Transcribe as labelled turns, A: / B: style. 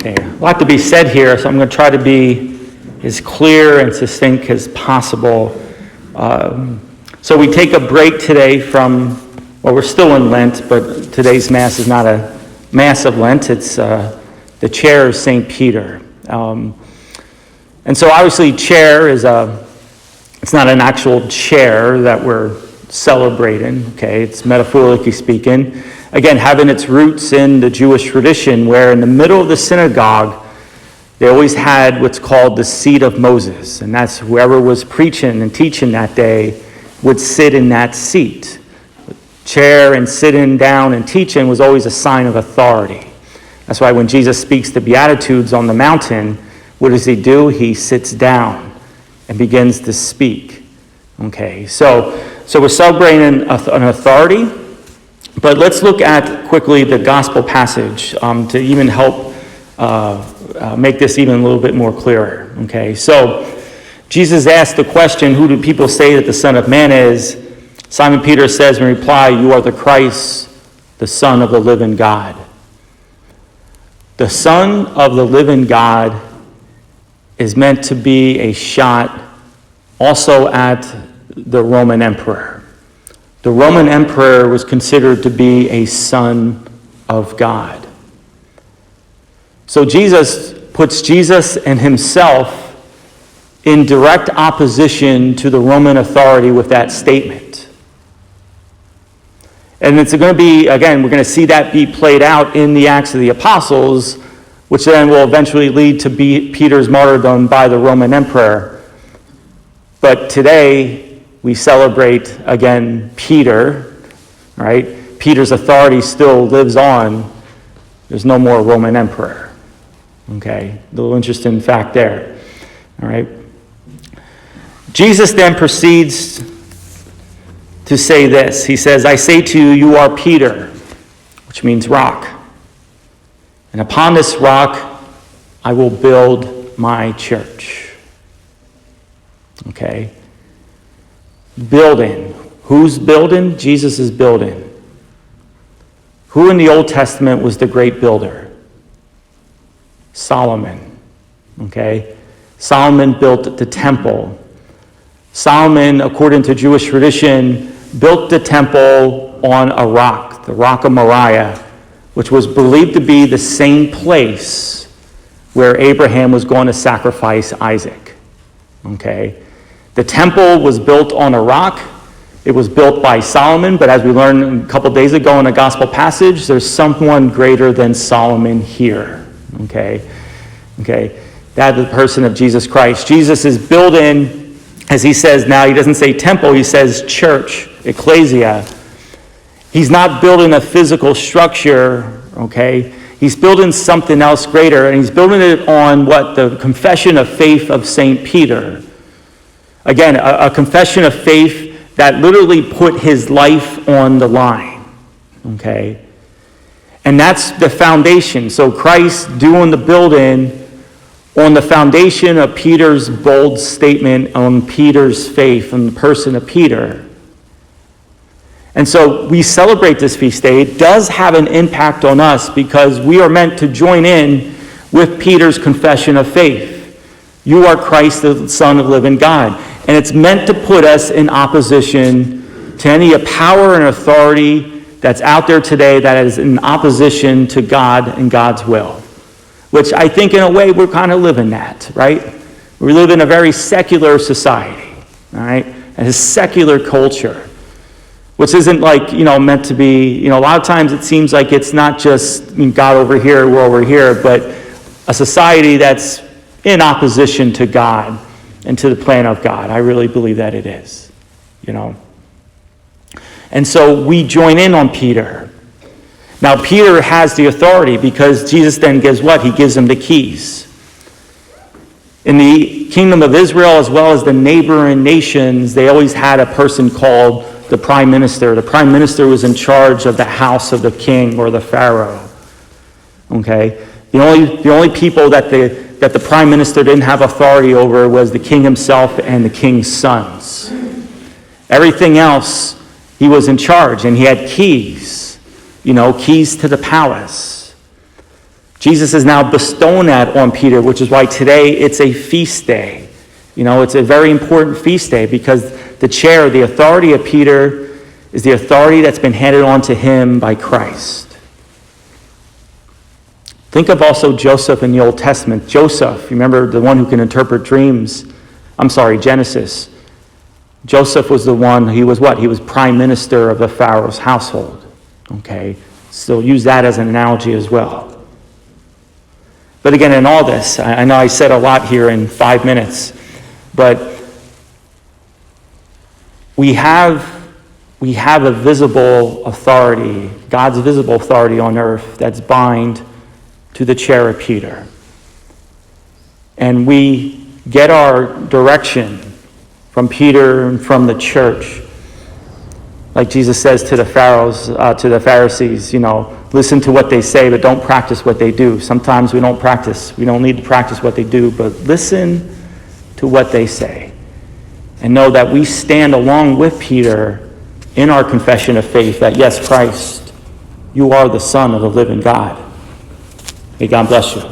A: Okay, a lot to be said here, so I'm going to try to be as clear and succinct as possible. So we take a break today from, well, we're still in Lent, but today's Mass is not a Mass of Lent. It's the chair of St. Peter. And so obviously chair is it's not an actual chair that we're celebrating, okay? It's metaphorically speaking. Again, having its roots in the Jewish tradition where in the middle of the synagogue, they always had what's called the seat of Moses. And that's whoever was preaching and teaching that day would sit in that seat. Chair and sitting down and teaching was always a sign of authority. That's why when Jesus speaks the Beatitudes on the mountain, what does he do? He sits down and begins to speak. Okay, so we're celebrating an authority. But let's look at quickly the gospel passage to even help make this even a little bit more clearer. Okay, so Jesus asked the question, who do people say that the Son of Man is? Simon Peter says in reply, you are the Christ, the Son of the living God. The Son of the living God is meant to be a shot also at the Roman emperor. The Roman emperor was considered to be a son of God. So Jesus puts Jesus and himself in direct opposition to the Roman authority with that statement. And it's going to be, again, we're going to see that be played out in the Acts of the Apostles, which then will eventually lead to Peter's martyrdom by the Roman emperor. But today, we celebrate, again, Peter, right? Peter's authority still lives on. There's no more Roman emperor, okay? A little interesting fact there, all right? Jesus then proceeds to say this. He says, I say to you, you are Peter, which means rock. And upon this rock, I will build my church, okay? Building. Who's building? Jesus is building. Who in the Old Testament was the great builder? Solomon. Okay? Solomon built the temple. Solomon, according to Jewish tradition, built the temple on a rock, the rock of Moriah, which was believed to be the same place where Abraham was going to sacrifice Isaac. Okay? The temple was built on a rock. It was built by Solomon, but as we learned a couple days ago in a gospel passage, there's someone greater than Solomon here. Okay? That's the person of Jesus Christ. Jesus is building, as he says now, he doesn't say temple, he says church, ecclesia. He's not building a physical structure, okay? He's building something else greater, and he's building it on what? The confession of faith of St. Peter. Again, a confession of faith that literally put his life on the line, okay? And that's the foundation. So Christ doing the building on the foundation of Peter's bold statement on Peter's faith and the person of Peter. And so we celebrate this feast day. It does have an impact on us because we are meant to join in with Peter's confession of faith. You are Christ, the Son of the living God. And it's meant to put us in opposition to any power and authority that's out there today that is in opposition to God and God's will. Which I think in a way we're kind of living that, right? We live in a very secular society, all right? And a secular culture, which isn't like, meant to be, a lot of times it seems like it's not just God over here, we're over here, but a society that's in opposition to God and to the plan of God. I really believe that it is, And so we join in on Peter. Now, Peter has the authority because Jesus then gives what? He gives him the keys. In the kingdom of Israel, as well as the neighboring nations, they always had a person called the prime minister. The prime minister was in charge of the house of the king or the pharaoh. Okay? The only people that the prime minister didn't have authority over was the king himself and the king's sons. Everything else, he was in charge, and he had keys, keys to the palace. Jesus is now bestowing that on Peter, which is why today it's a feast day. It's a very important feast day because the chair, the authority of Peter, is the authority that's been handed on to him by Christ. Think of also Joseph in the Old Testament. Joseph, remember the one who can interpret dreams? Genesis. Joseph was the one, he was what? He was prime minister of the Pharaoh's household. Okay, so use that as an analogy as well. But again, in all this, I know I said a lot here in 5 minutes, but we have a visible authority, God's visible authority on earth that's bind to the chair of Peter. And we get our direction from Peter and from the church. Like Jesus says to the Pharisees, listen to what they say, but don't practice what they do. Sometimes we don't need to practice what they do, but listen to what they say. And know that we stand along with Peter in our confession of faith that, yes, Christ, you are the Son of the living God. May God bless you.